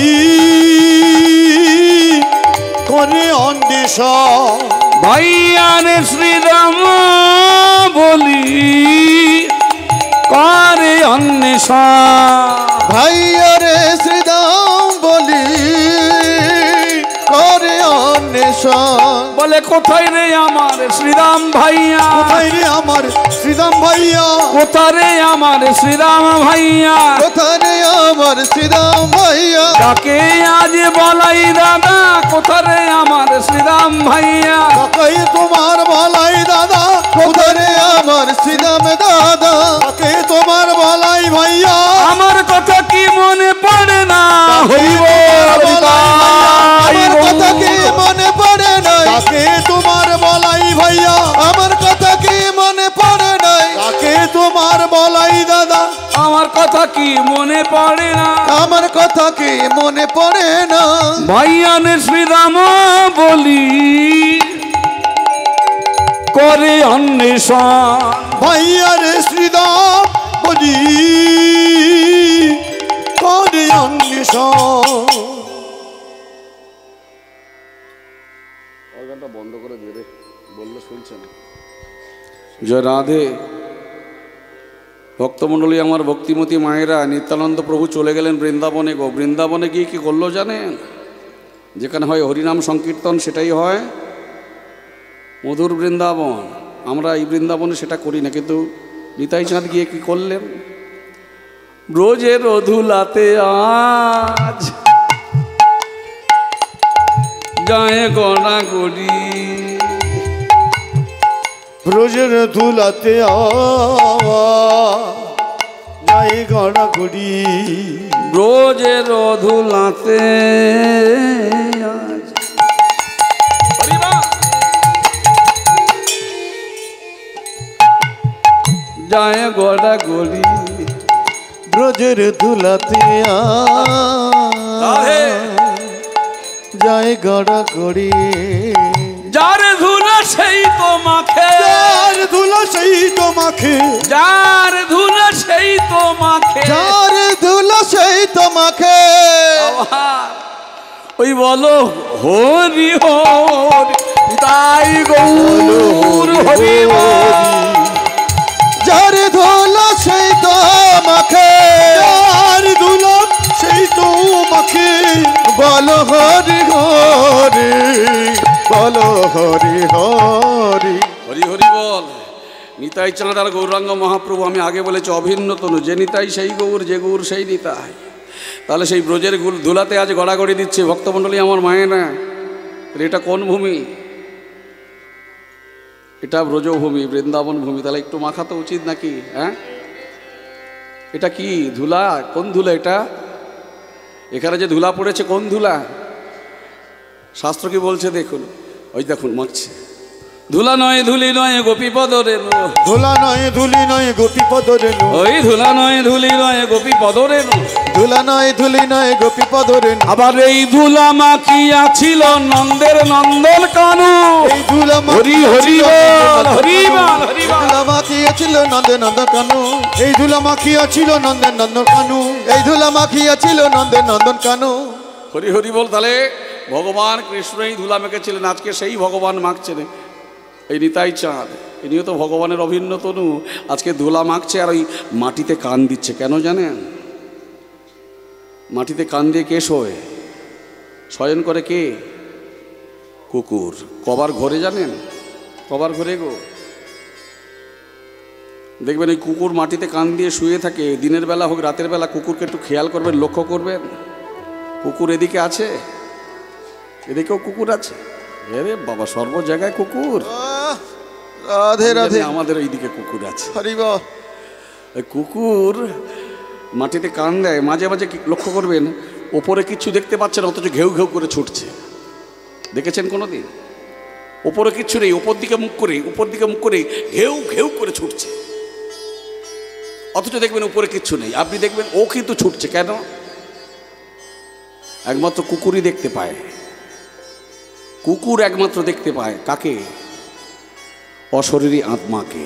করে অন্বেষণ। ভাইয়ানে শ্রীরাম বলি করে অন্বেষণ, ভাইয়ারে শ্রীরাম বলি করে অন্বেষণ। বলে কোথায় রে আমার শ্রীরাম ভাইয়া, কোথায় রে আমার শ্রীরাম ভাইয়া, কোথায় রে আমার শ্রীরাম ভাইয়া, কোথায় রে আমার শ্রীরাম ভাইয়া। তাকে আজ বলাই দাদা, কোথায় রে আমার শ্রীরাম ভাইয়া। কাকাই তোমার বলাই দাদা, কোথায় রে আমার শ্রীরাম দাদা। কাকে তোমার বলাই ভাইয়া, আমার কথা কি মনে পড়ে না? হইব আমার কথা কি মনে পড়ে নাই? কাকে তোমার বলাই ভাইয়া, আমার কথা কি মনে পড়ে নাই? কাকে তোমার বলাই দাদা, আমার কথা কি মনে পড়ে না? আমার কথা কি মনে পড়ে না? ভাইয়ানে শ্রীরাম বলি করে অন্বেষণ, ভাইয়ারে শ্রীরাম বলি করে অন্বেষণ। অর্গানটা বন্ধ করে দিয়ে রে, বললে শুনছে না। জয় রাধে। ভক্তমণ্ডলী আমার ভক্তিমতী মায়েরা, নিত্যানন্দ প্রভু চলে গেলেন বৃন্দাবনে গো। বৃন্দাবনে গিয়ে কি করলো জানেন? যেখানে হয় হরিনাম সংকীর্তন, সেটাই হয় মধুর বৃন্দাবন। আমরা এই বৃন্দাবনে সেটা করি না, কিন্তু নিতাই চাঁদ গিয়ে কি করলেন? ব্রজের অধুলাতে আজ যায় গড়া গড়ি, ব্রজের ধুলাতে যাই গড়া গড়ি। ব্রজের অধুলাতে আজ যায় গড়া গড়ি, ব্রজের ধুলাতে যাই গড়া গড়ি। যার ধুলা সেই তোমাকে, যার ধুলা সেই তোমাকে, যার ধুলা সেই তোমাকে, যার ধুলা সেই তোমাকে ওই বলো হরি হরি তাই গৌর হরি যার ধুলো সেই তো মাখে, যার ধুলো সেই তো মাখে, বলো হরি হরি, বলো হরি হরি। হরি হরি বল। নিতাই চাঁদ আর গৌরাঙ্গ মহাপ্রভু, আমি আগে বলেছি অভিন্ন তনু, যে নিতাই সেই গৌর, যে গৌর সেই নিতাই। তাহলে সেই ব্রজের ধুলাতে আজ গড়াগড়ি দিচ্ছে ভক্তমণ্ডলী আমার মায়েরা। এটা কোন ভূমি? এটা ব্রজভূমি, বৃন্দাবন ভূমি। তাহলে একটু মাখা তো উচিত নাকি? হ্যাঁ, এটা কি ধুলা? কোন ধুলা এটা? এখানে যে ধুলা পড়েছে কোন ধুলা? শাস্ত্র কি বলছে দেখুন, ওই দেখুন মাখছে। ধুলা নয় ধুলি নয় গোপীপদ রেণু, ধুলা নয় ধুলি নয় গোপীপদ রেণু, ওই ধুলা নয় ধুলি নয় গোপীপদ রেণু, ধুলা নয় ধুলি নয় গোপীপদ রেণু। আবার এই ধুলা মাখিয়াছিল নন্দের নন্দন কানু, এই ধুলা হরি হরি বল, হরি বল, হরি বল। ধুলা মাখিয়াছিল নন্দে নন্দন কানু, এই ধুলা মাখিয়াছিল নন্দে নন্দন কানু, এই ধুলা মাখিয়াছিল নন্দে নন্দন কানু। হরি হরি বল। তাহলে ভগবান কৃষ্ণ এই ধুলা মেখেছিলেন, আজকে সেই ভগবান মাখছেন এই নিতাই চাঁদ। ইনিও তো ভগবানের অভিন্ন তনু, আজকে ধুলা মাখছে আর ওই মাটিতে কান দিচ্ছে। কেন জানেন? মাটিতে কান দিয়ে কে শোয়? শয়ন করে কে? কুকুর। কবার ঘরে জানেন? কবার ঘরে গো? দেখবেন এই কুকুর মাটিতে কান দিয়ে শুয়ে থাকে, দিনের বেলা হোক রাতের বেলা। কুকুরকে একটু খেয়াল করবেন, লক্ষ্য করবেন। কুকুর এদিকে আছে, এদিকেও কুকুর আছে। আরে বাবা, সর্ব জায়গায় কুকুর। রাধে রাধে। আমাদের এইদিকে কুকুর আছে। হরি বল। কুকুর মাটিতে কান দেয়, মাঝে মাঝে লক্ষ্য করবেন ওপরে কিচ্ছু দেখতে পাচ্ছেন, অথচ ঘেউ ঘেউ করে ছুটছে। দেখেছেন কোনোদিন? ওপরে কিচ্ছু নেই, উপর দিকে মুখ করে ঘেউ ঘেউ করে ছুটছে, অথচ দেখবেন উপরে কিচ্ছু নেই। আপনি দেখবেন ও কিন্তু ছুটছে। কেন? একমাত্র কুকুরই দেখতে পায়। কুকুর একমাত্র দেখতে পায় কাকে? অশরীরী আত্মাকে।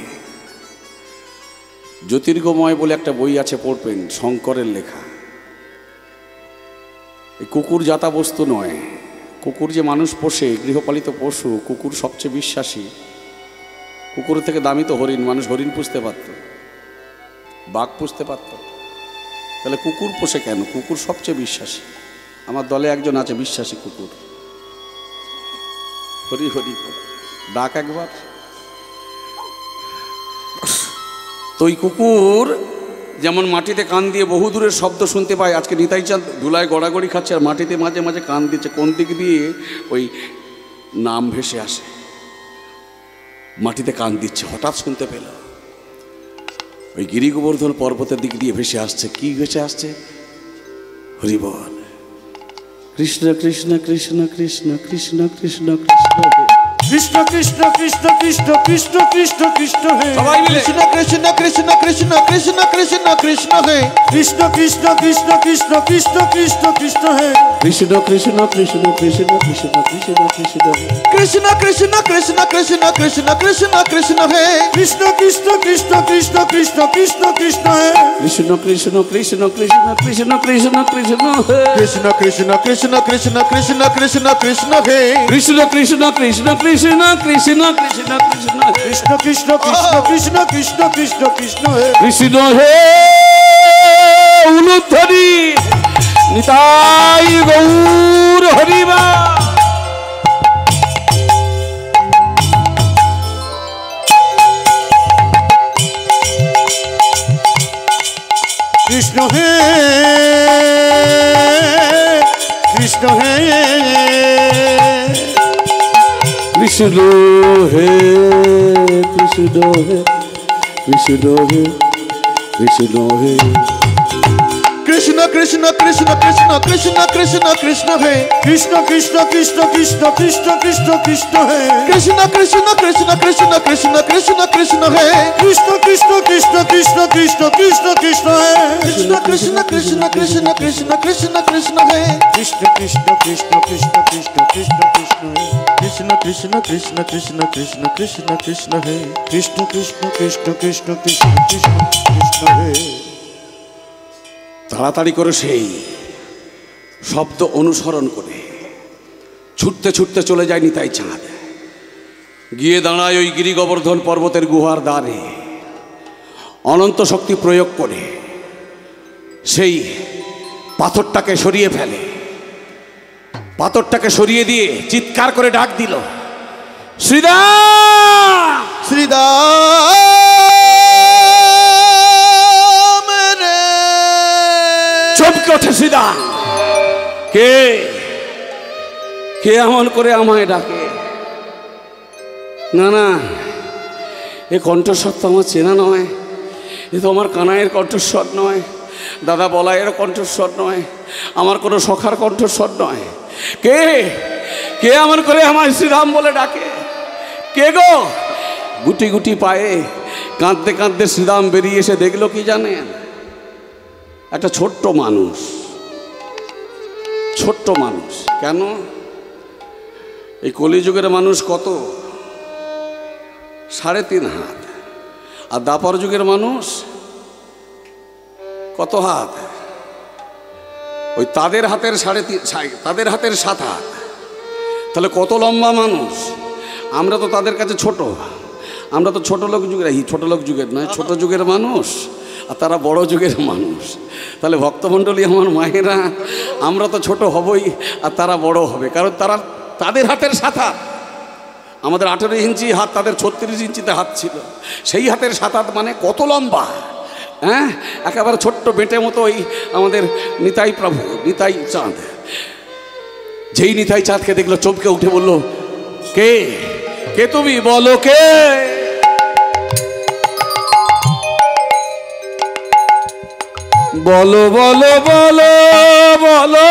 জ্যোতির্গময় বলে একটা বই আছে, পড়বেন, শঙ্করের লেখা। এই কুকুর জাতা বস্তু নয়। কুকুর যে মানুষ পোষে, গৃহপালিত পশু, কুকুর সবচেয়ে বিশ্বাসী। কুকুরের থেকে দামি তো হরিণ। মানুষ হরিণ পুষতে পারত, বাঘ পুষতে পারত, তাহলে কুকুর পোষে কেন? কুকুর সবচেয়ে বিশ্বাসী। আমার দলে একজন আছে বিশ্বাসী কুকুর। হরি হরি ডাক একবার। তো ওই কুকুর যেমন মাটিতে কান দিয়ে বহু দূরের শব্দ শুনতে পায়, আজকে নিতাই চাঁদ ধুলায় গড়াগড়ি খাচ্ছে আর মাটিতে মাঝে মাঝে কান দিচ্ছে। কোন দিক দিয়ে? ওই নাম ভেসে আসে, মাটিতে কান দিচ্ছে, হঠাৎ শুনতে পেল। ওই গিরি গোবর্ধন পর্বতের দিক দিয়ে ভেসে আসছে। কি ভেসে আসছে? হরি বল। কৃষ্ণ কৃষ্ণ কৃষ্ণ কৃষ্ণ কৃষ্ণ কৃষ্ণ কৃষ্ণ কৃষ্ণ কৃষ্ণ কৃষ্ণ কৃষ্ণ কৃষ্ণ কৃষ্ণ কৃষ্ণ হে। সবাই মিলে কৃষ্ণ কৃষ্ণ কৃষ্ণ কৃষ্ণ কৃষ্ণ কৃষ্ণ কৃষ্ণ হে। কৃষ্ণ কৃষ্ণ কৃষ্ণ কৃষ্ণ কৃষ্ণ কৃষ্ণ কৃষ্ণ হে। কৃষ্ণ কৃষ্ণ কৃষ্ণ কৃষ্ণ কৃষ্ণ কৃষ্ণ কৃষ্ণ কৃষ্ণ কৃষ্ণ কৃষ্ণ কৃষ্ণ কৃষ্ণ কৃষ্ণ কৃষ্ণ হে। কৃষ্ণ কৃষ্ণ কৃষ্ণ কৃষ্ণ কৃষ্ণ কৃষ্ণ কৃষ্ণ হে। কৃষ্ণ কৃষ্ণ কৃষ্ণ কৃষ্ণ কৃষ্ণ কৃষ্ণ কৃষ্ণ হে। কৃষ্ণ কৃষ্ণ কৃষ্ণ কৃষ্ণ কৃষ্ণ কৃষ্ণ কৃষ্ণ হে। কৃষ্ণ কৃষ্ণ কৃষ্ণ কৃষ্ণ কৃষ্ণ কৃষ্ণ কৃষ্ণ কৃষ্ণ কৃষ্ণ কৃষ্ণ কৃষ্ণ কৃষ্ণ কৃষ্ণ কৃষ্ণ হে। কৃষ্ণ হে উলুধ্বনি নিতাই গৌর হরিবা। কৃষ্ণ হে কৃষ্ণ হে কৃষ্ণ হে কৃষ্ণ হে কৃষ্ণ হে কৃষ্ণ হে। কৃষ্ণ কৃষ্ণ কৃষ্ণ কৃষ্ণ কৃষ্ণ কৃষ্ণ কৃষ্ণ হে। কৃষ্ণ কৃষ্ণ কৃষ্ণ কৃষ্ণ কৃষ্ণ কৃষ্ণ কৃষ্ণ হে। কৃষ্ণ কৃষ্ণ কৃষ্ণ কৃষ্ণ কৃষ্ণ কৃষ্ণ কৃষ্ণ হে। কৃষ্ণ কৃষ্ণ কৃষ্ণ কৃষ্ণ কৃষ্ণ কৃষ্ণ কৃষ্ণ হে। কৃষ্ণ কৃষ্ণ কৃষ্ণ কৃষ্ণ কৃষ্ণ কৃষ্ণ কৃষ্ণ হে। কৃষ্ণ কৃষ্ণ কৃষ্ণ কৃষ্ণ কৃষ্ণ কৃষ্ণ কৃষ্ণ হে। কৃষ্ণ কৃষ্ণ কৃষ্ণ কৃষ্ণ কৃষ্ণ কৃষ্ণ কৃষ্ণ হে। কৃষ্ণ কৃষ্ণ কৃষ্ণ কৃষ্ণ কৃষ্ণ কৃষ্ণ কৃষ্ণ হে। তাড়াতাড়ি করে সেই শব্দ অনুসরণ করে ছুটতে ছুটতে চলে যায় নিতাই চাঁদ, গিয়ে দাঁড়ায় ওই গিরি গোবর্ধন পর্বতের গুহার দ্বারে। অনন্ত শক্তি প্রয়োগ করে সেই পাথরটাকে সরিয়ে ফেলে। পাথরটাকে সরিয়ে দিয়ে চিৎকার করে ডাক দিল, শ্রীরাম শ্রীরাম রে। চমকে ওঠে শ্রীরাম, কে কে এমন করে আমায় ডাকে? না না, এ কণ্ঠস্বর তো আমার চেনা নয়, এ তো আমার কানাইয়ের কণ্ঠস্বর নয়, দাদা বলাইয়ের কণ্ঠস্বর নয়, আমার কোনো সখার কণ্ঠস্বর নয়। কে কে এমন করে আমায় শ্রীরাম বলে ডাকে? কে গো? গুটি গুটি পায়ে কাঁদতে কাঁদতে শ্রীরাম বেরিয়ে এসে দেখলো কি জানেন? একটা ছোট্ট মানুষ, ছোট্ট মানুষ। কেন? এই কলিযুগের মানুষ কত? 3.5 হাত। আর দাপর যুগের মানুষ কত হাত? ওই তাদের হাতের 3.5, তাদের হাতের 7 হাত। তাহলে কত লম্বা মানুষ? আমরা তো তাদের কাছে ছোট, আমরা তো ছোট লোক যুগের, ছোট লোক যুগের নয়, ছোট যুগের মানুষ, আর তারা বড় যুগের মানুষ। তাহলে ভক্তমণ্ডলী আমার মায়েরা, আমরা তো ছোট হবই আর তারা বড় হবে, কারণ তারা তাদের হাতের 7 হাত। আমাদের 18 ইঞ্চি হাত, তাদের 36 ইঞ্চিতে হাত ছিল। সেই হাতের 7 হাত মানে কত লম্বা! হ্যাঁ, একেবারে ছোট্ট বেটে মতো ওই আমাদের নিতাই প্রভু, নিতাই চাঁদ। যেই নিতাই চাঁদকে দেখলো চমকে উঠে বলল, কে কে তুমি? বলো কে? বলো বলো বলো বলো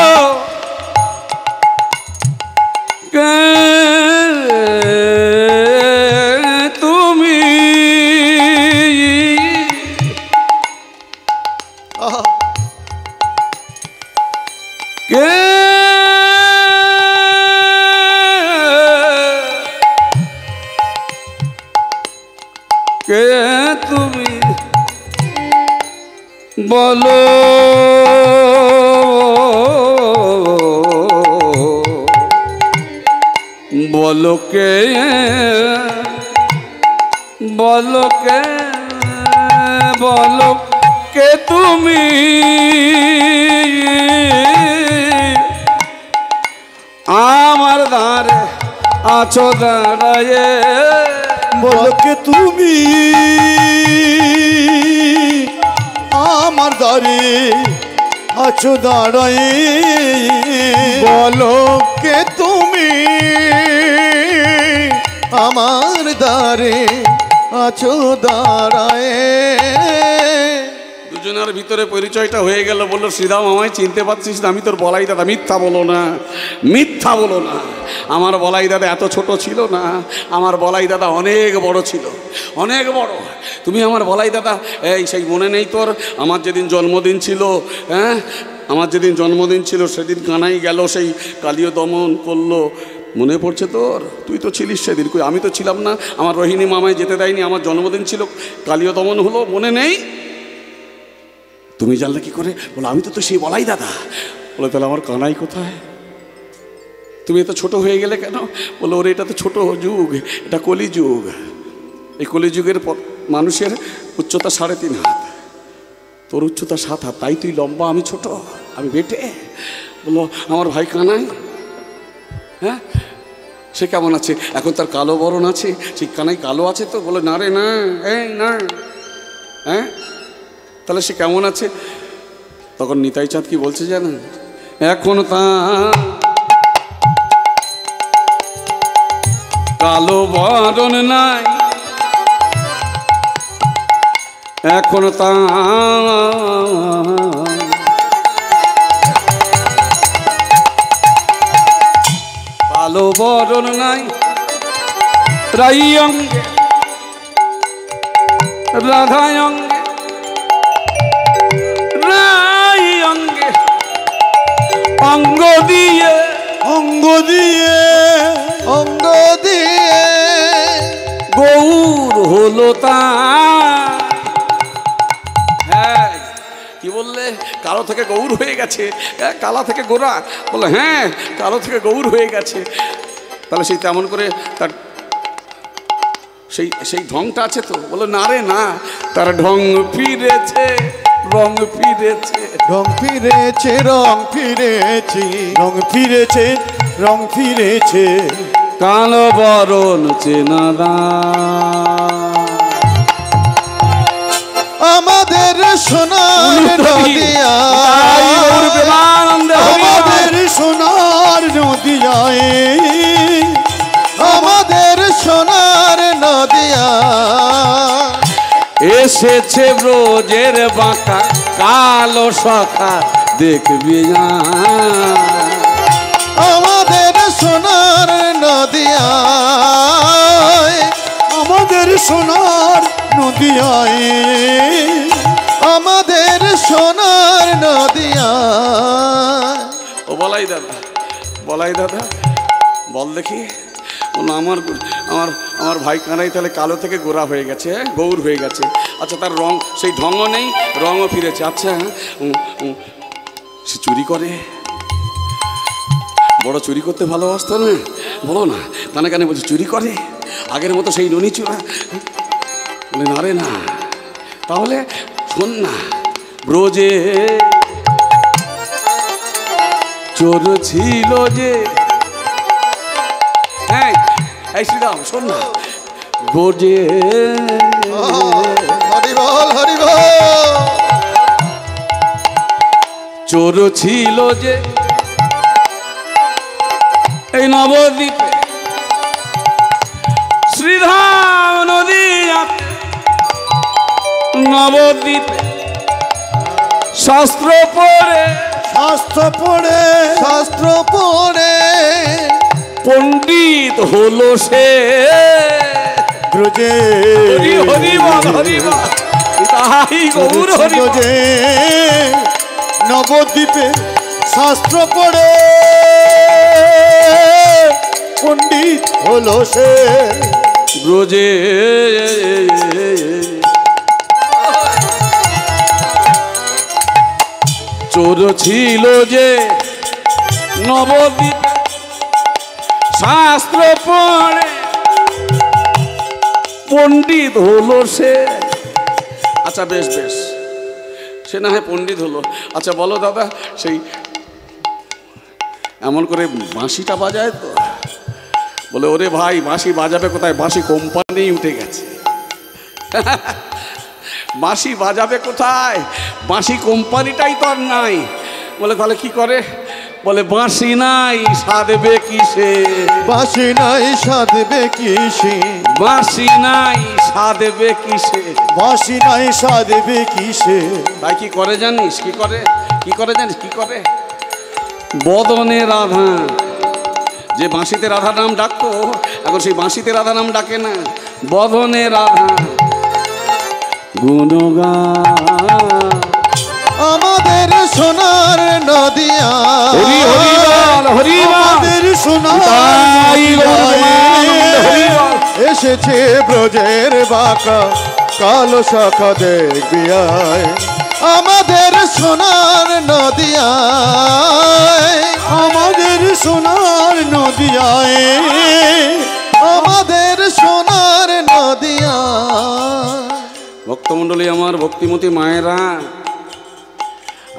কে তুমি? কে কে তুমি? বলো বলো কে? বলো কে? বলো কে তুমি? আমার দ্বারে আছো দাঁড়ায়ে। বলো কে তুমি? আমার দ্বারে আছো দাঁড়ায়ে। বলো কে তুমি? আমার দ্বারে আছো দাঁড়ায়ে। দুজনের ভিতরে পরিচয়টা হয়ে গেল। বললো, শ্রীরাম আমায় চিনতে পারছিস না? আমি তোর বলাই দাদা। মিথ্যা বলো না, মিথ্যা বলো না। আমার বলাই দাদা এত ছোট ছিল না, আমার বলাই দাদা অনেক বড় ছিল, অনেক বড়। তুমি আমার বলাই দাদা, এই সেই মনে নেই তোর আমার যেদিন জন্মদিন ছিল? হ্যাঁ, আমার যেদিন জন্মদিন ছিল সেদিন কানাই গেল, সেই কালীয় দমন করলো, মনে পড়ছে তোর? তুই তো ছিলিস সেদিন। কই, আমি তো ছিলাম না। আমার রোহিণী মামায় যেতে দেয়নি, আমার জন্মদিন ছিল, কালীয় দমন হলো, মনে নেই? তুমি জানলে কি করে? বলো, আমি তো সেই বলাই দাদা। বলে, তাহলে আমার কানাই কোথায়? তুমি এত ছোট হয়ে গেলে কেন? বলো, ওরে এটা তো ছোট যুগ, এটা কলিযুগ। এই কলিযুগের মানুষের উচ্চতা 3.5 হাত, তোর উচ্চতা 7 হাত, তাই তুই লম্বা, আমি ছোট, আমি বেটে। বলো, আমার ভাই কানাই, হ্যাঁ, সে কেমন আছে? এখন তার কালো বরণ আছে, সেই কানাই কালো আছে তো? বলে, না রে না, এই না। হ্যাঁ, তাহলে সে কেমন আছে? তখন নিতাই চাঁদ কি বলছে জানেন? এখন তা কালো বরণ নাই, এখন তা কালো বরণ নাই। রাই অঙ্গে রাধায় অঙ্গে, রাই অঙ্গে অঙ্গ দিয়ে, অঙ্গ দিয়ে, অঙ্গ দিয়ে গৌর হলো তা। হ্যাঁ, কি বললে? কালো থেকে গৌর হয়ে গেছে। কালা থেকে গোরা? বললো হ্যাঁ, কালো থেকে গৌর হয়ে গেছে। তাহলে সেই তেমন করে তার সেই ঢংটা আছে তো? বললো না রে না, তার ঢং ফিরেছে, রং ফিরেছে, রং ফিরেছে, রং ফিরেছে, রং ফিরেছে, রং ফিরেছে। কালো বরণ চেনাদা আমাদের সোনার নদিয়ায়, আমাদের সোনার নদিয়ায়, আমাদের সোনার নদিয়ায় এসেছে ব্রজের বাঁকা কালো সখা দেখবি না। আমাদের সোনার নদিয়ায়, আমাদের সোনার নদিয়ায়, আমাদের সোনার নদিয়ায়। ও বলাই দাদা, বলাই দাদা বল দেখি। বললো আমার আমার আমার ভাই কানাই তাহলে কালো থেকে গোরা হয়ে গেছে, গৌর হয়ে গেছে। আচ্ছা তার রং, সেই ঢংও নেই, রঙও ফিরেছে। আচ্ছা সে চুরি করে? বড় চুরি করতে ভালোবাসতো না? বলো না, কানে কানে বলছে চুরি করে আগের মতো সেই ননি চূড়া? বলে না রে না। তাহলে শোন না, ব্রজে চোর ছিল যে, হ্যাঁ এই শ্রীরাম শোন না, ব্রজে হরি বল, হরি বল। চোর ছিল যে এই নবদ্বীপে, শ্রীধাম নদী নবদ্বীপে শাস্ত্র পড়ে, শাস্ত্র পড়ে, শাস্ত্র পড়ে পণ্ডিত হলো সে। ব্রজে হরি হরি বল, হরি বল, তাই গৌর হরি বল। ব্রজে নবদ্বীপে শাস্ত্র পড়ে পণ্ডিত হলো সে। ব্রজে চোর ছিল যে নবদ্বীপ শাস্ত্র পড়ে পণ্ডিত হলো সে। আচ্ছা বেশ বেশ, সে না হয় পণ্ডিত হলো। আচ্ছা বলো দাদা, সেই এমন করে বাঁশিটা বাজায় তো? বলে ওরে ভাই বাঁশি বাজাবে কোথায়, বাঁশি কোম্পানি উঠে গেছে। বাঁশি বাজাবে কোথায়, বাঁশি কোম্পানিটাই তো আর নাই। বলে তাহলে কি করে? বলে বাঁশি নাই সাধবে কিসে, বাঁশি নাই সাধবে কিসে, বাঁশি নাই সাধবে কিসে, বাঁশি নাই সাধবে কিসে। তাই কি করে জানিস? কি করে, কি করে জানিস? কি করে? বদনে রাধা, যে বাঁশিতে রাধা নাম ডাকতো, এখন সেই বাঁশিতে রাধা নাম ডাকে না, বদনে রাধা গুণগান। আমাদের সোনার নদিয়া, হরি হরি বল, হরি বল, আমাদের সোনার তাই নদিয়ায় এসেছে ব্রজের বাঁকা কালো শাখা দেখবি আয়। আমাদের সোনার নদিয়ায়, আমাদের সোনার নদিয়ায়, আমাদের সোনার নদিয়ায়। ভক্তমণ্ডলী আমার, ভক্তিমতী মায়েরা,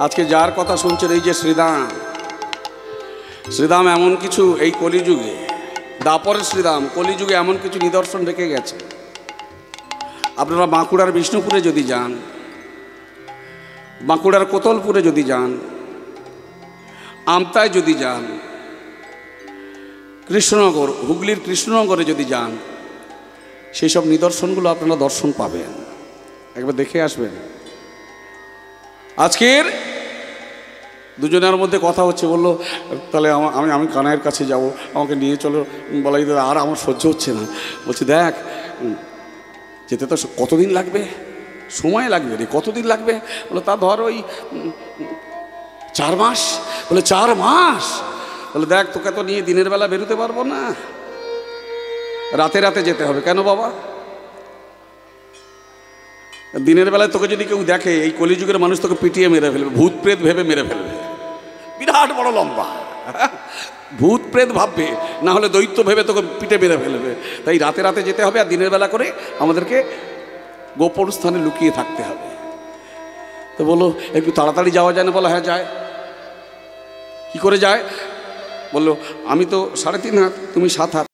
আজকে যার কথা শুনছেন এই যে শ্রীদাম, শ্রীদাম এমন কিছু এই কলিযুগে, দাপরের শ্রীদাম কলিযুগে এমন কিছু নিদর্শন রেখে গেছে। আপনারা বাঁকুড়ার বিষ্ণুপুরে যদি যান, বাঁকুড়ার কোতলপুরে যদি যান, আমতায় যদি যান, কৃষ্ণনগর, হুগলির কৃষ্ণনগরে যদি যান, সেই সব নিদর্শনগুলো আপনারা দর্শন পাবেন। একবার দেখে আসবেন। আজকের দুজনের মধ্যে কথা হচ্ছে, বললো তাহলে আমি কানাইয়ের কাছে যাব, আমাকে নিয়ে চলো। বলাই দাদা আর আমার সহ্য হচ্ছে না। বলছি দেখ যেতে তো কতদিন লাগবে, সময় লাগবে রে, কতদিন লাগবে? বলে তা ধর ওই 4 মাস। বলে 4 মাস? বলে দেখ তোকে তো নিয়ে দিনের বেলা বেরোতে পারবো না, রাতে রাতে যেতে হবে। কেন বাবা? দিনের বেলায় তোকে যদি কেউ দেখে, এই কলিযুগের মানুষ তোকে পিটিয়ে মেরে ফেলবে, ভূত প্রেত ভেবে মেরে ফেলবে, বিরাট বড় লম্বা ভূত প্রেত ভাববে, না হলে দৈত্য ভেবে তোকে পিটে মেরে ফেলবে। তাই রাতে রাতে যেতে হবে, আর দিনের বেলা করে আমাদেরকে গোপন স্থানে লুকিয়ে থাকতে হবে। তো বললো একটু তাড়াতাড়ি যাওয়া যায় না? বলো হ্যাঁ যায়। কি করে যায়? বললো আমি তো 3.5 হাত, তুমি 7 হাত।